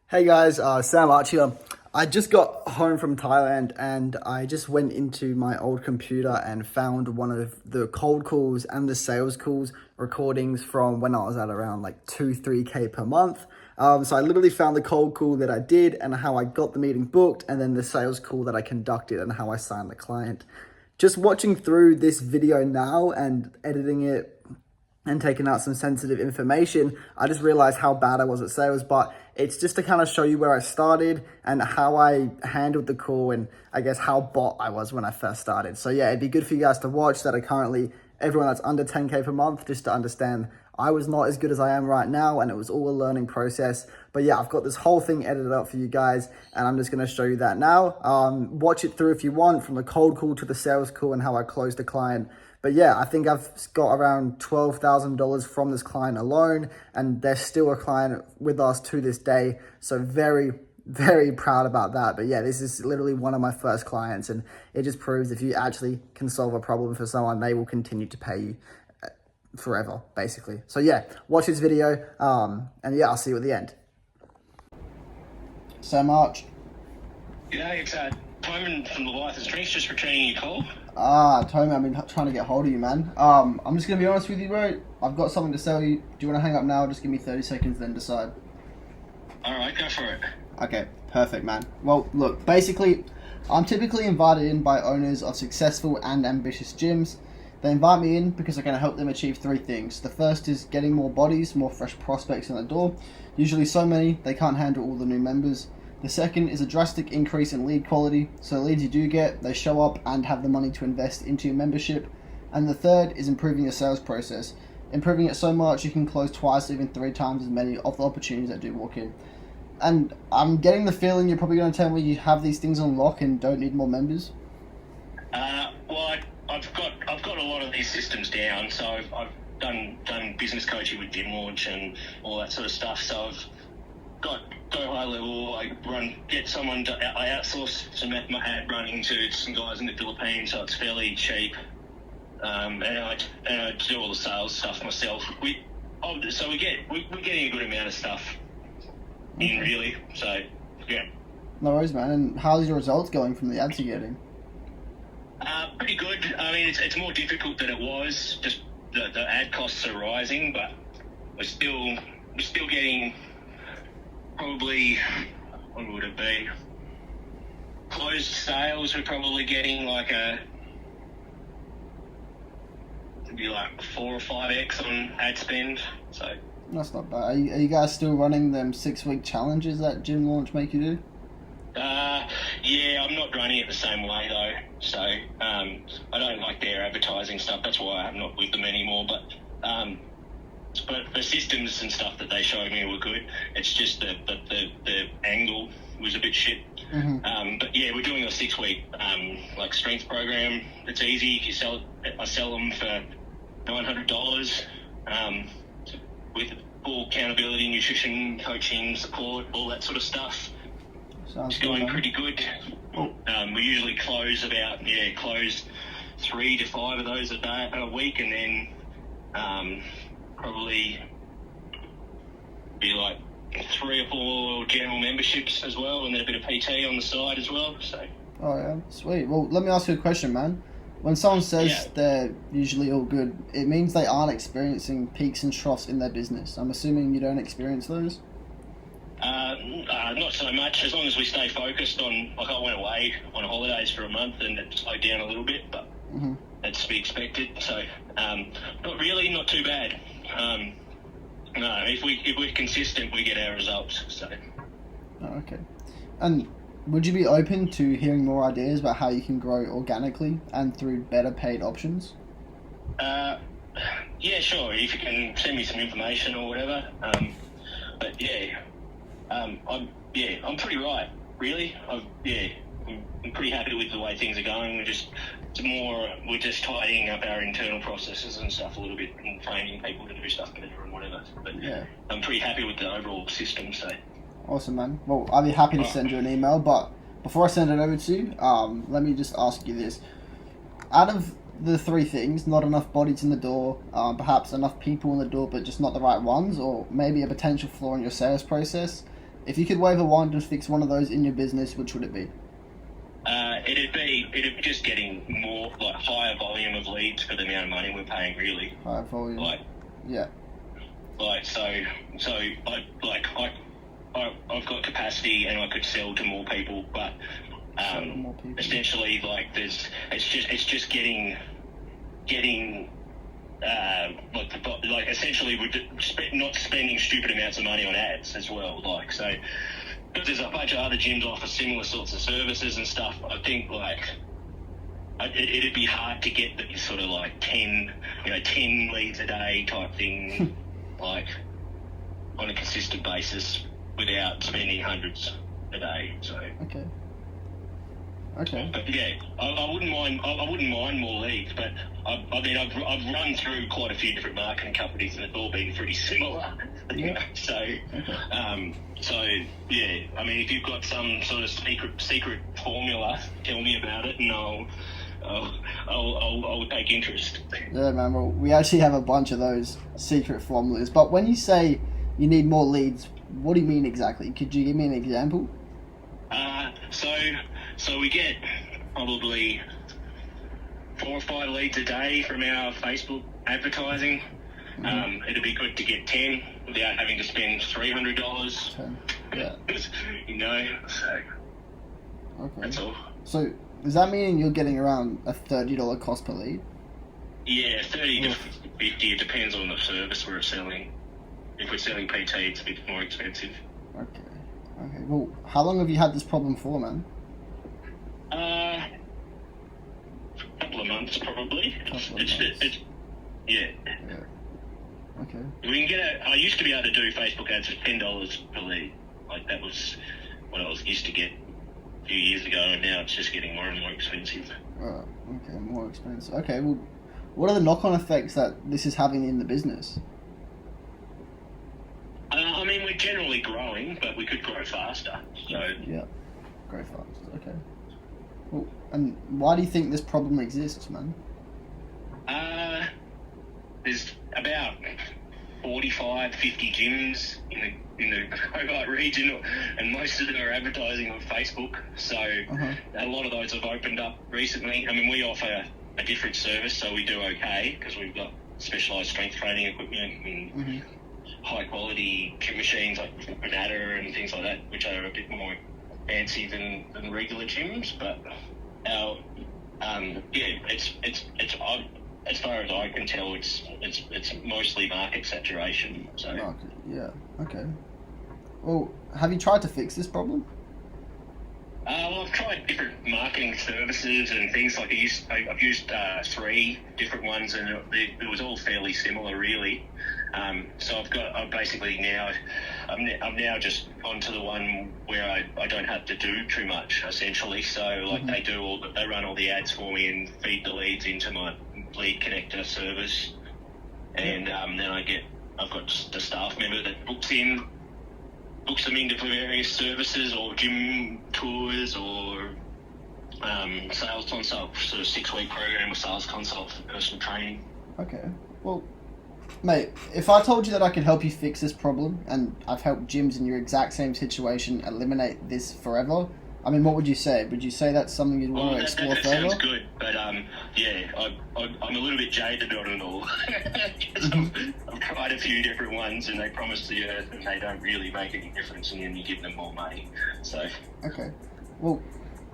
Hey guys, Sam Arch here. I just got home from Thailand and I just went into my old computer and found one of the cold calls and the sales calls recordings from when I was at around like 2-3K per month. So I literally found the cold call that I did and how I got the meeting booked, and then the sales call that I conducted and how I signed the client. Just watching through this video now and editing it and taking out some sensitive information, I just realized how bad I was at sales. But it's just to kind of show you where I started and how I handled the call, and I guess how bot I was when I first started. So yeah, it'd be good for you guys to watch that. Everyone that's under 10K per month, just to understand I was not as good as I am right now, and it was all a learning process. But yeah, I've got this whole thing edited up for you guys, and I'm just going to show you that now. Watch it through if you want, from the cold call to the sales call and how I closed the client. But yeah, I think I've got around $12,000 from this client alone, and they're still a client with us to this day. So very, very proud about that. But yeah, this is literally one of my first clients, and it just proves if you actually can solve a problem for someone, they will continue to pay you forever, basically. So yeah, watch this video, and yeah, I'll see you at the end. So March. G'day, it's Toman from the Life and Drinks, just returning your call. Tommy, I've been trying to get hold of you, man. I'm just going to be honest with you, bro. I've got something to sell you. Do you want to hang up now? Just give me 30 seconds, then decide. Alright, go for it. Okay, perfect, man. Well, look, basically, I'm typically invited in by owners of successful and ambitious gyms. They invite me in because I can help them achieve three things. The first is getting more bodies, more fresh prospects in the door. Usually so many, they can't handle all the new members. The second is a drastic increase in lead quality, so the leads you do get, they show up and have the money to invest into your membership. And the third is improving your sales process. Improving it so much you can close twice, even 3 times as many of the opportunities that do walk in. And I'm getting the feeling you're probably going to tell me you have these things on lock and don't need more members. Well, I've got a lot of these systems down, so I've done business coaching with Gym Launch and all that sort of stuff. So I've got go high level. I outsource some ad running to some guys in the Philippines, so it's fairly cheap. And I do all the sales stuff myself. We're getting a good amount of stuff in, really. So yeah. No worries, man. And how's your results going from the ads you're getting? Pretty good. I mean, it's more difficult than it was. Just the ad costs are rising, but we're still getting probably, what would it be? Closed sales, we're probably getting it'd be like 4 or 5x on ad spend. So That's not bad. Are you guys still running them 6-week challenges that Gym Launch make you do? Yeah, I'm not running it the same way though. So I don't like their advertising stuff. That's why I'm not with them anymore. But the systems and stuff that they showed me were good. It's just the angle was a bit shit. Mm-hmm. But yeah, we're doing a 6-week strength program. It's easy. I sell them for $900 with full accountability, nutrition, coaching, support, all that sort of stuff. Sounds it's going good, pretty good. We usually close 3 to 5 of those a week, and then probably be like 3 or 4 general memberships as well, and then a bit of PT on the side as well. So. Oh yeah, sweet. Well, let me ask you a question, man. When someone says they're usually all good, it means they aren't experiencing peaks and troughs in their business. I'm assuming you don't experience those? Not so much, as long as we stay focused on, I went away on holidays for a month and it slowed down a little bit, but that's to be expected. So, not too bad. No, if we're consistent, we get our results. So. Oh, okay. And would you be open to hearing more ideas about how you can grow organically and through better paid options? Yeah, sure. If you can send me some information or whatever. But yeah. I'm pretty right, really. I'm pretty happy with the way things are going. We're just tidying up our internal processes and stuff a little bit, and training people to do stuff better and whatever. But yeah, I'm pretty happy with the overall system. So awesome, man. Well, I'd be happy to send you an email, but before I send it over to you, let me just ask you this: out of the 3 things, not enough bodies in the door, perhaps enough people in the door, but just not the right ones, or maybe a potential flaw in your sales process, If you could wave a wand and fix one of those in your business, which would it be? It'd be just getting more, like, higher volume of leads for the amount of money we're paying, really. Higher volume. Like, yeah. Like, I've got capacity and I could sell to more people, but essentially, like, it's just getting essentially we're not spending stupid amounts of money on ads as well. Like, so because there's a bunch of other gyms offer similar sorts of services and stuff. I think it'd be hard to get the sort of like 10 leads a day type thing, like on a consistent basis without spending hundreds a day. So okay. But yeah, I wouldn't mind. I wouldn't mind more leads, but I've run through quite a few different marketing companies, and it's all been pretty similar. Yeah. So yeah. I mean, if you've got some sort of secret formula, tell me about it, and I'll take interest. Yeah, man. Well, we actually have a bunch of those secret formulas. But when you say you need more leads, what do you mean exactly? Could you give me an example? So we get probably 4 or 5 leads a day from our Facebook advertising. Mm-hmm. It'd be good to get 10 without having to spend $300. 10. Yeah. So okay. That's all. So does that mean you're getting around a $30 cost per lead? Yeah, 30 to 50. It depends on the service we're selling. If we're selling PT, it's a bit more expensive. Okay. Well, how long have you had this problem for, man? A couple of months, probably. Yeah. Okay. We can I used to be able to do Facebook ads for $10 per lead. Like, that was what I used to get a few years ago, and now it's just getting more and more expensive. Okay, more expensive. Okay, well, what are the knock-on effects that this is having in the business? I mean, we're generally growing, but we could grow faster. So yeah, grow fast. Okay. Well, and why do you think this problem exists, man? There's about 45, 50 gyms in the Hobart region, and most of them are advertising on Facebook. So a lot of those have opened up recently. I mean, we offer a different service, so we do okay because we've got specialised strength training equipment and high quality gym machines like Banana and things like that, which are a bit more fancy than regular gyms. But our it's as far as I can tell, it's mostly market saturation. So yeah, okay. Well, have you tried to fix this problem? Well, I've tried different marketing services and things. Like I've used 3 different ones, and it was all fairly similar, really. So I'm basically now, I'm now just onto the one where I don't have to do too much, essentially. So like they run all the ads for me and feed the leads into my lead connector service, and then I've got just a staff member that books them into various services or gym tours or sales consult, sort of 6-week program of sales consult for personal training. Okay. Well, mate, if I told you that I could help you fix this problem, and I've helped gyms in your exact same situation eliminate this forever, I mean, what would you say? Would you say that's something you'd want to explore that further? Sounds good, but yeah, I'm a little bit jaded on it all. I've tried a few different ones, and they promise the earth, and they don't really make any difference, and then you give them more money. So okay, well,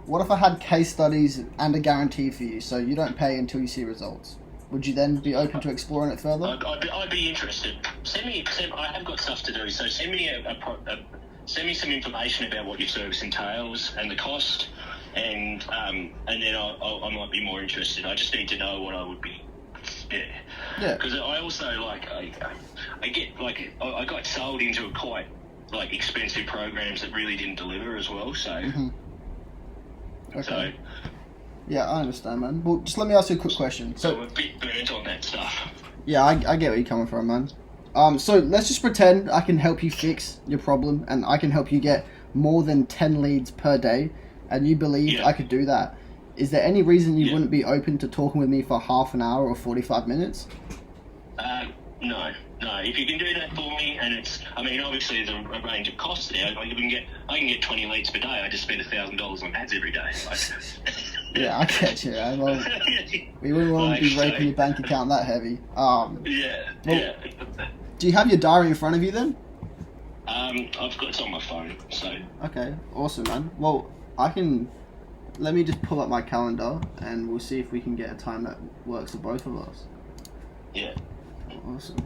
what if I had case studies and a guarantee for you, so you don't pay until you see results? Would you then be open to exploring it further? I'd be interested. I have got stuff to do, so send me send me some information about what your service entails and the cost, and then I might be more interested. I just need to know what I would be. Yeah. Because I also I got sold into a quite expensive programs that really didn't deliver as well. So. Okay. So. Yeah, I understand, man. Well, just let me ask you a quick question. So I'm a bit burnt on that stuff. Yeah, I get where you're coming from, man. So let's just pretend I can help you fix your problem, and I can help you get more than 10 leads per day, and you believe I could do that. Is there any reason you wouldn't be open to talking with me for half an hour or 45 minutes? No. No, if you can do that for me, and I mean, obviously there's a range of costs there. Like, I can get 20 litres per day. I just spend $1,000 on ads every day. Like, Yeah, I get you. Well, we wouldn't want to be raping your bank account that heavy. Yeah. Do you have your diary in front of you then? It's on my phone, so. Okay, awesome, man. Well, let me just pull up my calendar and we'll see if we can get a time that works for both of us. Yeah. Awesome.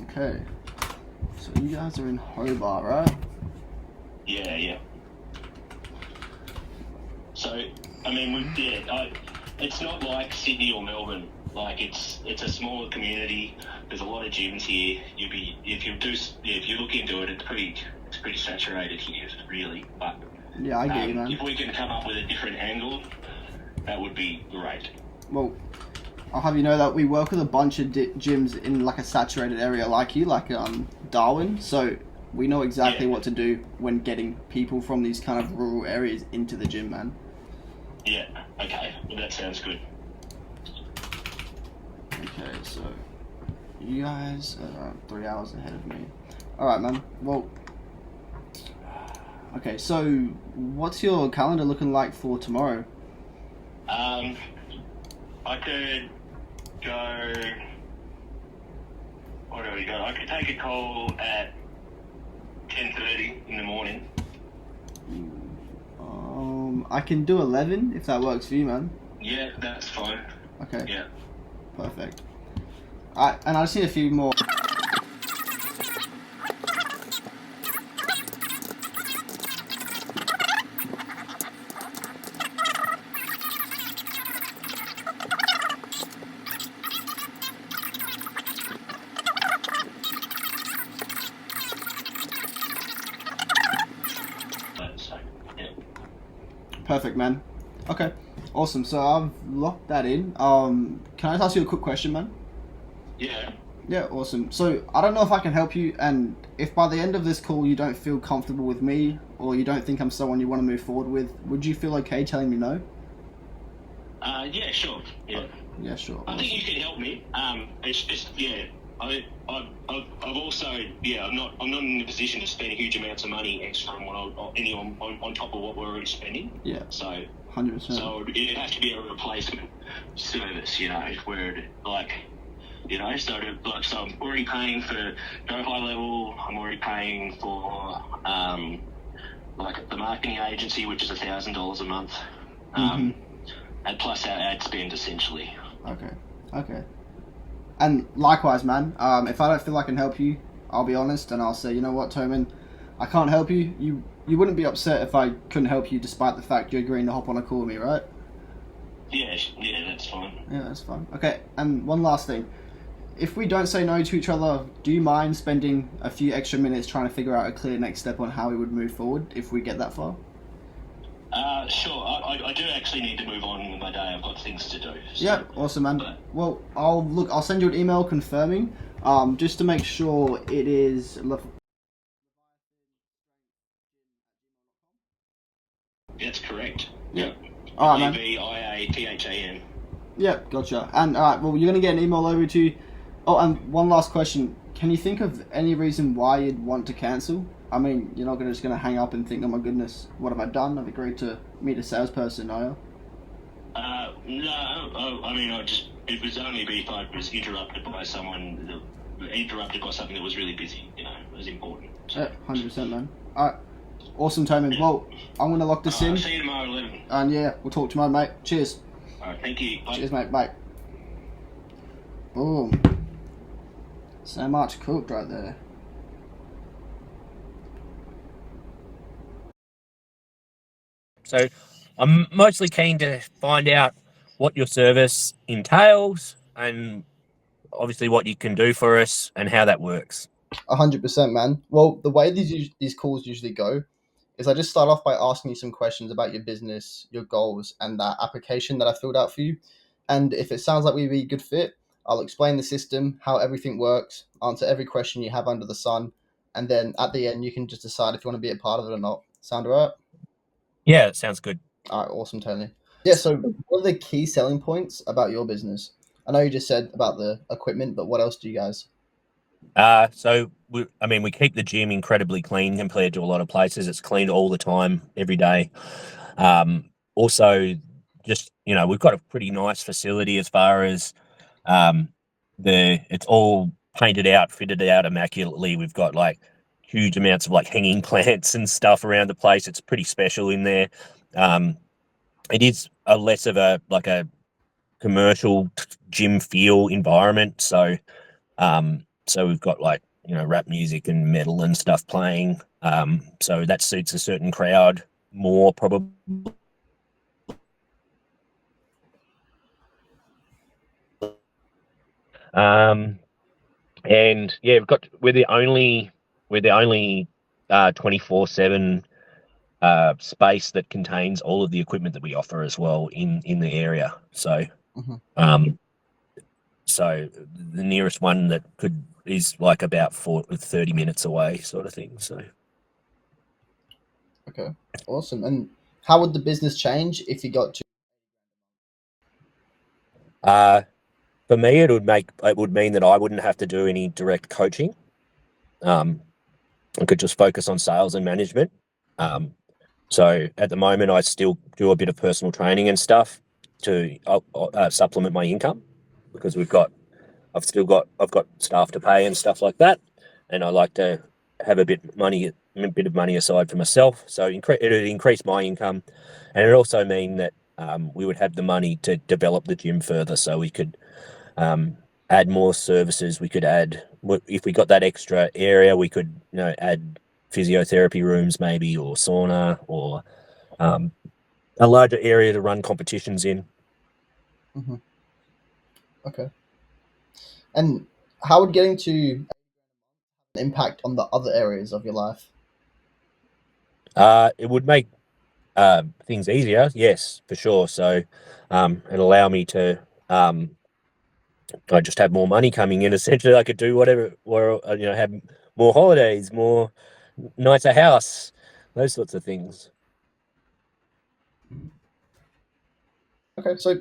Okay. So you guys are in Hobart, right? Yeah. So, I mean, it's not like Sydney or Melbourne. Like, it's a smaller community. There's a lot of gyms here. If you look into it, it's pretty saturated here, really. But yeah, I get you, man. If we can come up with a different angle, that would be great. Well, I'll have you know that we work with a bunch of gyms in like a saturated area like you, like Darwin. So we know exactly what to do when getting people from these kind of rural areas into the gym, man. Yeah. Okay. Well, that sounds good. Okay, so you guys are 3 hours ahead of me. All right, man. Well, okay. So what's your calendar looking like for tomorrow? I could go. What do we got? I could take a call at 10:30 in the morning. I can do 11 if that works for you, man. Yeah, that's fine. Okay. Yeah. Perfect. Alright, and I just need a few more. Perfect, man. Okay, awesome. So I've locked that in. Can I just ask you a quick question, man? Yeah. Yeah, awesome. So I don't know if I can help you, and if by the end of this call you don't feel comfortable with me, or you don't think I'm someone you want to move forward with, would you feel okay telling me no? Yeah, sure. Yeah. Yeah, sure. I think you can help me. It's just I've also I'm not in a position to spend huge amounts of money extra on on top of what we're already spending. Yeah. So 100%. So it'd have to be a replacement service, where so I'm already paying for Go High Level. I'm already paying for like the marketing agency, which is $1,000 a month, and plus our ad spend essentially. Okay. And likewise, man. If I don't feel I can help you, I'll be honest and I'll say, you know what, Toman, I can't help you. You wouldn't be upset if I couldn't help you, despite the fact you're agreeing to hop on a call with me, right? Yeah, that's fine. Yeah, that's fine. Okay, and one last thing. If we don't say no to each other, do you mind spending a few extra minutes trying to figure out a clear next step on how we would move forward if we get that far? Sure. I do actually need to move on with my day. I've got things to do. So, yeah, awesome, man. Well, I'll send you an email confirming, just to make sure it is. That's correct. Yeah. All right, man. EVIATHAM. Yeah, gotcha. And all right, well, you're gonna get an email over to you. Oh, and one last question: can you think of any reason why you'd want to cancel? I mean, you're not just gonna hang up and think, "Oh my goodness, what have I done? I've agreed to meet a salesperson," are you? No. I mean, it was only if I was interrupted by something that was really busy. It was important. So. Yeah, 100%, man. All right, awesome, Toman. Well, I'm gonna lock this in. I'll see you tomorrow at 11. And yeah, we'll talk tomorrow, mate. Cheers. All right, thank you. Bye. Cheers, mate. Bye. Boom. So much cooked right there. So I'm mostly keen to find out what your service entails and obviously what you can do for us and how that works. 100%, man. Well, the way these calls usually go is I just start off by asking you some questions about your business, your goals, and that application that I filled out for you. And if it sounds like we'd be a good fit, I'll explain the system, how everything works, answer every question you have under the sun, and then at the end you can just decide if you want to be a part of it or not. Sound alright? Yeah, it sounds good. Alright, awesome, Tony. Yeah. So, what are the key selling points about your business? I know you just said about the equipment, but what else do you guys? So I mean, we keep the gym incredibly clean compared to a lot of places. It's cleaned all the time, every day. Also, just we've got a pretty nice facility as far as um, it's all painted out, fitted out immaculately. We've got like huge amounts of like hanging plants and stuff around the place. It's pretty special in there. Um, it is a less of a like a commercial gym feel environment. So we've got like rap music and metal and stuff playing. So that suits a certain crowd more probably. Um, and yeah, we're the only 24/7 space that contains all of the equipment that we offer as well in the area. So Mhm. um, so the nearest one that could is like about 30 minutes away, sort of thing. So Okay, awesome. And how would the business change if you got to? uh, for me, it would mean that I wouldn't have to do any direct coaching. Um, I could just focus on sales and management. Um, so at the moment, I still do a bit of personal training and stuff to supplement my income because I've got staff to pay and stuff like that, and I like to have a bit of money aside for myself. So it would increase my income, and it also mean that we would have the money to develop the gym further, so we could um, add more services. We could add if we got that extra area, we could add physiotherapy rooms maybe, or sauna, or um, a larger area to run competitions in. Mhm. Okay. And how would getting to impact on the other areas of your life? It would make things easier, yes, for sure. So, and allow me to, I just have more money coming in. Essentially, I could do whatever, or have more holidays, more nicer house, those sorts of things. Okay, so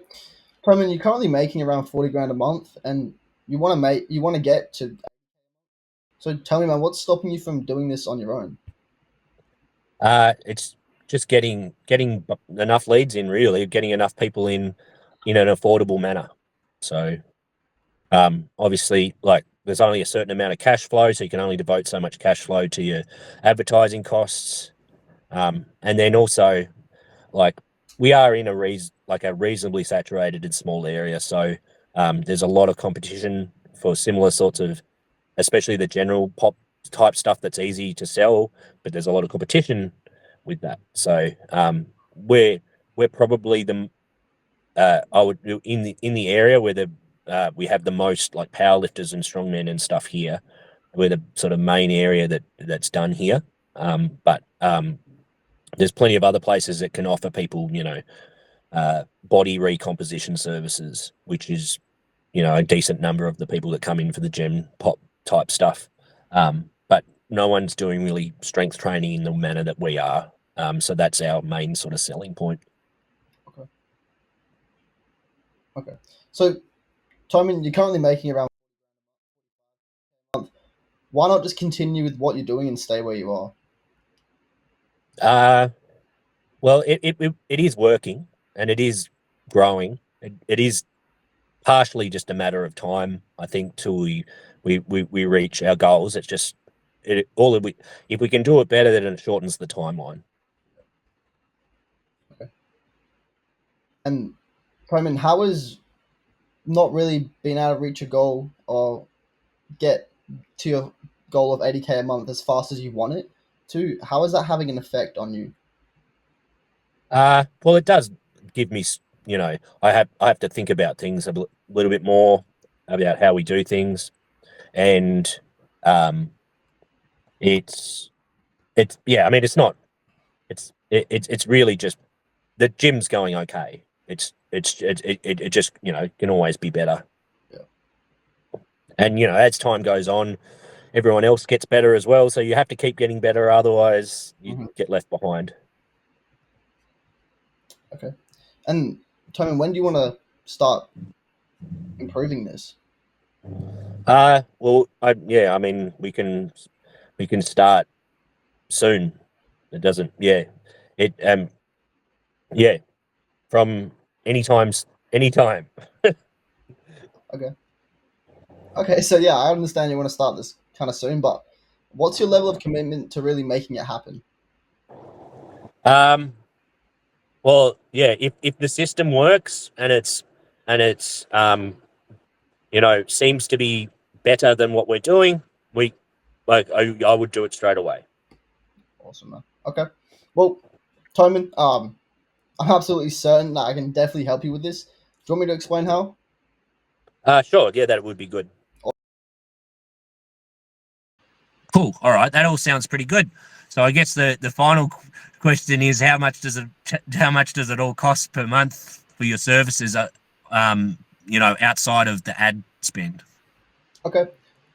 Coleman, you're currently making around 40 grand a month, and you want to get to. So tell me, man, what's stopping you from doing this on your own? It's just getting enough leads in, really, getting enough people in an affordable manner. So, obviously, like there's only a certain amount of cash flow, so you can only devote so much cash flow to your advertising costs. And then also, like we are in a reasonably saturated and small area, so there's a lot of competition for similar sorts of, especially the general pop type stuff that's easy to sell, but there's a lot of competition with that. So we're probably I would in the area where we have the most like powerlifters and strongmen and stuff here. We're the sort of main area that's done here. But there's plenty of other places that can offer people, body recomposition services, which is, a decent number of the people that come in for the gym pop type stuff. But no one's doing really strength training in the manner that we are. So that's our main sort of selling point. Okay. Okay. So, Tommy, you're currently making around. Why not just continue with what you're doing and stay where you are? Uh, well, it is working and it is growing. It is partially just a matter of time, I think, till we reach our goals. It's just it all we if we can do it better, then it shortens the timeline. Okay. And Coleman, how has not really being able to reach a goal or get to your goal of 80K a month as fast as you want it to, how is that having an effect on you? Well, it does give me, I have to think about things little bit more about how we do things, and um, it's yeah. I mean, it's not. It's really just the gym's going okay. It just can always be better, Yeah. and as time goes on, everyone else gets better as well. So you have to keep getting better, otherwise you Hmm. get left behind. Okay. And Tony, when do you want to start improving this? Well, I mean, we can start soon. It doesn't, yeah, it yeah, from anytime. Okay. Okay, so yeah, I understand you want to start this kind of soon, but what's your level of commitment to really making it happen? Um, well, yeah, if the system works and it's seems to be better than what we're doing, we I would do it straight away. Awesome, man. Okay. Well, Toman, I'm absolutely certain that I can definitely help you with this. Do you want me to explain how? Sure, yeah, that would be good. Cool. All right, that all sounds pretty good. So I guess the final question is how much does it all cost per month for your services? Outside of the ad spend. Okay.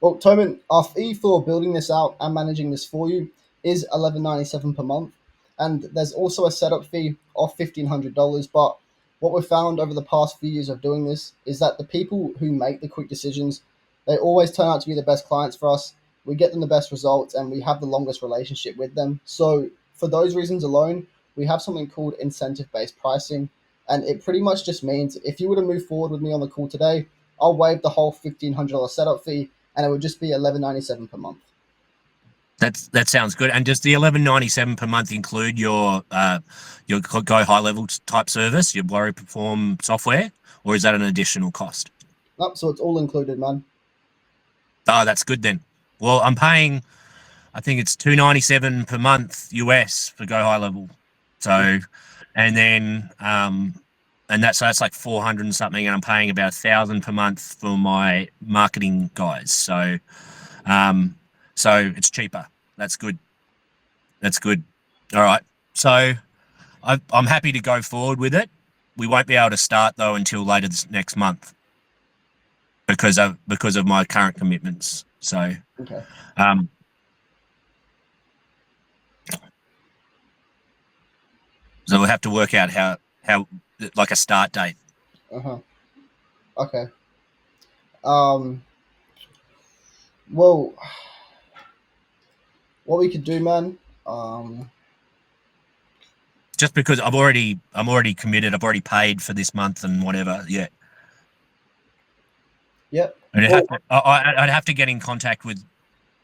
Well, Toman, our fee for building this out and managing this for you is $11.97 per month, and there's also a setup fee of $1,500. But what we've found over the past few years of doing this is that the people who make the quick decisions, they always turn out to be the best clients for us. We get them the best results, and we have the longest relationship with them. So for those reasons alone, we have something called incentive-based pricing, and it pretty much just means if you were to move forward with me on the call today, I'll waive the whole $1,500 setup fee, and it would just be $11.97 per month. That sounds good. And does the 11.97 per month include your go high level type service, your Worry Perform software, or is that an additional cost? Nope, so it's all included, man. Oh, that's good then. Well, I'm paying, I think it's $2.97 per month US for go high level. So, and then that's like 400 and something, and I'm paying about 1,000 per month for my marketing guys. So it's cheaper. That's good. That's good. All right. So I'm happy to go forward with it. We won't be able to start though until later this next month because of my current commitments. So Okay. um, so we'll have to work out how like a start date. Uh-huh. Okay. Um, well, what we could do, man, Just because I'm already committed. I've already paid for this month and whatever. Yeah. yep. I'd Well, I'd have to get in contact with.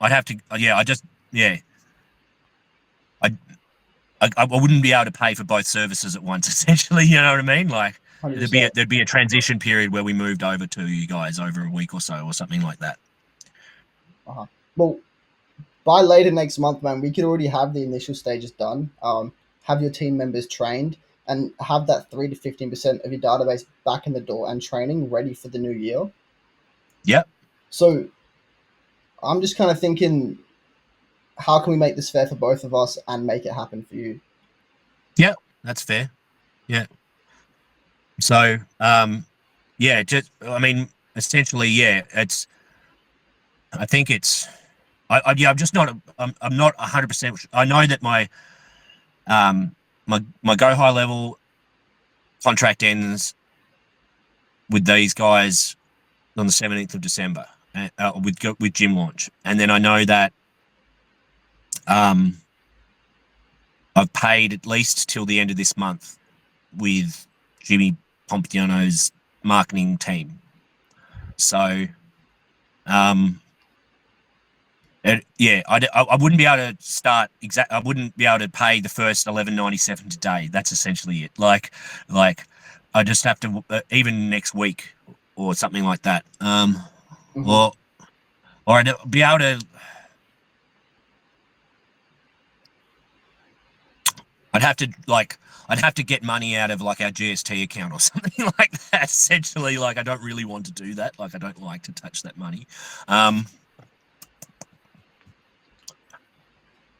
I'd have to. Yeah. Yeah. I I wouldn't be able to pay for both services at once. Essentially, you know what I mean? Like 100%. there'd be a transition period where we moved over to you guys over a week or so or something like that. Uh-huh. Well, by later next month, man, we could already have the initial stages done, have your team members trained, and have that 3 to 15% of your database back in the door and training ready for the new year. Yep. So I'm just kind of thinking, how can we make this fair for both of us and make it happen for you? Yep. That's fair. Yeah. So yeah, just I mean, essentially, yeah. I think it's. Yeah. I'm just not. I'm not 100%. I know that my go high level contract ends with these guys on the 17th of December with gym launch, and then I know that um, I've paid at least till the end of this month with Jimmy Pompiano's marketing team. So, yeah, I wouldn't be able to start I wouldn't be able to pay the first 11.97 today. That's essentially it. Like I just have to even next week or something like that. Mm-hmm. Or I'd be able to. I'd have to get money out of like our GST account or something like that. Essentially, like I don't really want to do that. Like I don't like to touch that money.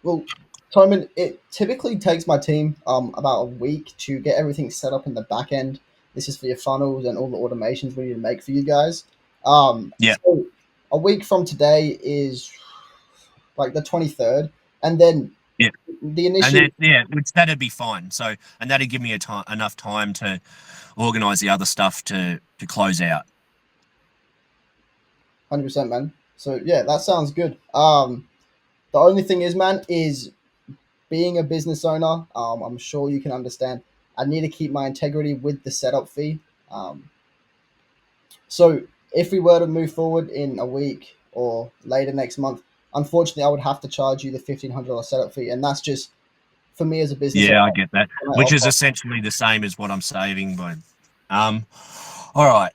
Well, Toman, it typically takes my team about a week to get everything set up in the back end. This is for your funnels and all the automations we need to make for you guys. Yeah. So a week from today is like the 23rd, and then Yeah. The And initial then, which that'd be fine. So, and that'd give me enough time to organise the other stuff to close out. 100%, man. So yeah, that sounds good. The only thing is, man, is being a business owner. I'm sure you can understand. I need to keep my integrity with the setup fee. Um, so if we were to move forward in a week or later next month, unfortunately, I would have to charge you the $1,500 setup fee, and that's just for me as a business owner. Yeah, I get that. When I Which is offer. essentially the same as what I'm saving, but all right.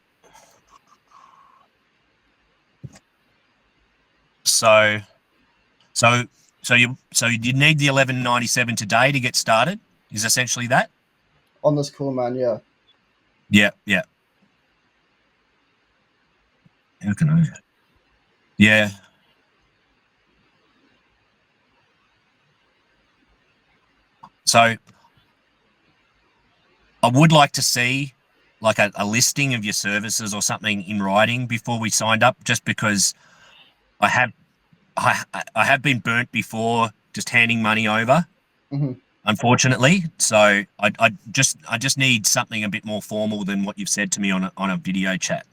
So so you need the 1197 today to get started. Is essentially that? On this call, man. Yeah. Yeah, yeah. How can I? Yeah. So I would like to see like a listing of your services or something in writing before we signed up, just because I have I have been burnt before just handing money over, Mm-hmm. unfortunately. So I just need something a bit more formal than what you've said to me on a video chat.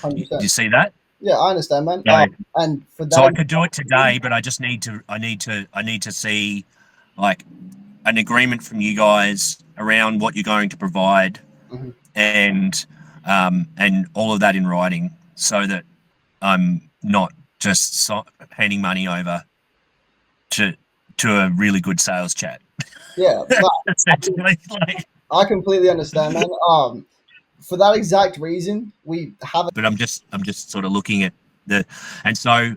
Hundred You percent. see that? Yeah, I understand, man. So, And for so I that, could do it today, but I just need to see like an agreement from you guys around what you're going to provide, Mhm. and all of that in writing, so that I'm not just handing money over to a really good sales chat. Yeah, no, Essentially, like, I completely understand, man. For that exact reason, we have but I'm just sort of looking at and so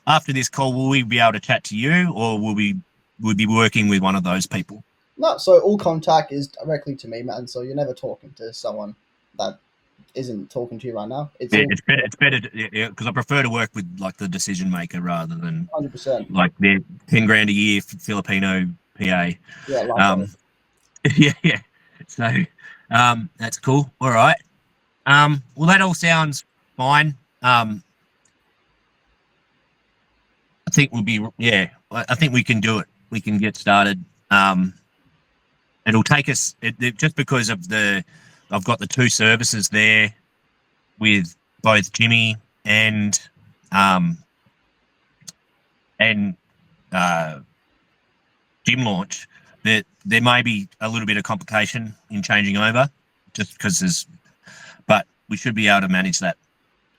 after this call, will we be able to chat to you, or will be working with one of those people? no. So all contact is directly to me, man. So you're never talking to someone that isn't talking to you right now. It's Yeah, all it's better because I prefer to work with like the decision maker rather than 100%. like they're 10 grand a year Filipino PA. Yeah, likewise. Um, yeah, yeah. So, that's cool. All right. Well, that all sounds fine. I think we'll be, yeah, I think we can do it. We can get started. It'll take us just because of I've got the two services there with both Jimmy um, and uh, gym launch, that there may be a little bit of complication in changing over, just because but we should be able to manage that.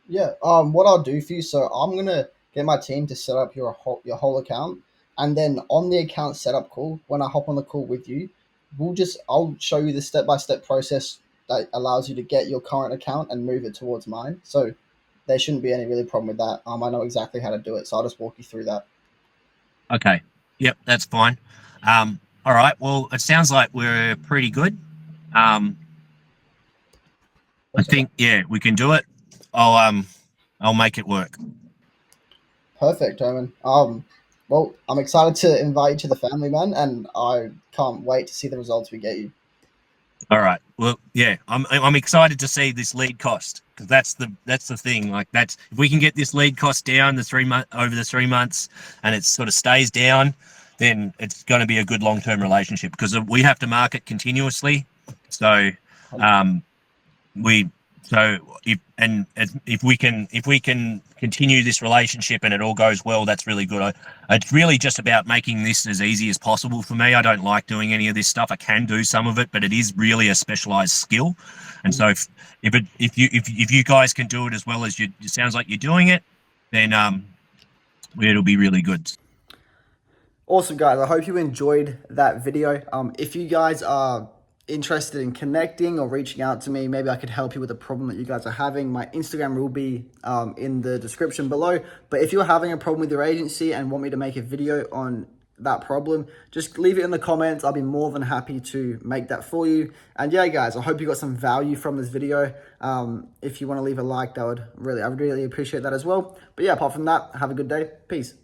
Yeah. What I'll do for you, so I'm gonna get my team to set up your whole account, and then on the account setup call, when I hop on the call with you, I'll show you the step-by-step process that allows you to get your current account and move it towards mine. So there shouldn't be any really problem with that. I know exactly how to do it, so I'll just walk you through that. Okay. Yep, that's fine. All right. Well, it sounds like we're pretty good. I Awesome. think we can do it. I'll make it work. Perfect, Roman. Well, I'm excited to invite you to the family, man, and I can't wait to see the results we get you. All right. Well, yeah, I'm excited to see this lead cost, because that's the thing. Like, that's if we can get this lead cost down over the 3 months, and it sort of stays down, then it's going to be a good long-term relationship, because we have to market continuously. So, we so if we can continue this relationship and it all goes well, that's really good. It's really just about making this as easy as possible for me. I don't like doing any of this stuff. I can do some of it, but it is really a specialized skill. And so if you guys can do it as well as it sounds like you're doing it, then it'll be really good. Awesome, guys. I hope you enjoyed that video. If you guys are interested in connecting or reaching out to me, maybe I could help you with a problem that you guys are having. My Instagram will be in the description below. But if you're having a problem with your agency and want me to make a video on that problem, just leave it in the comments. I'll be more than happy to make that for you. And yeah, guys, I hope you got some value from this video. If you want to leave a like, I would really appreciate that as well. But yeah, apart from that, have a good day. Peace.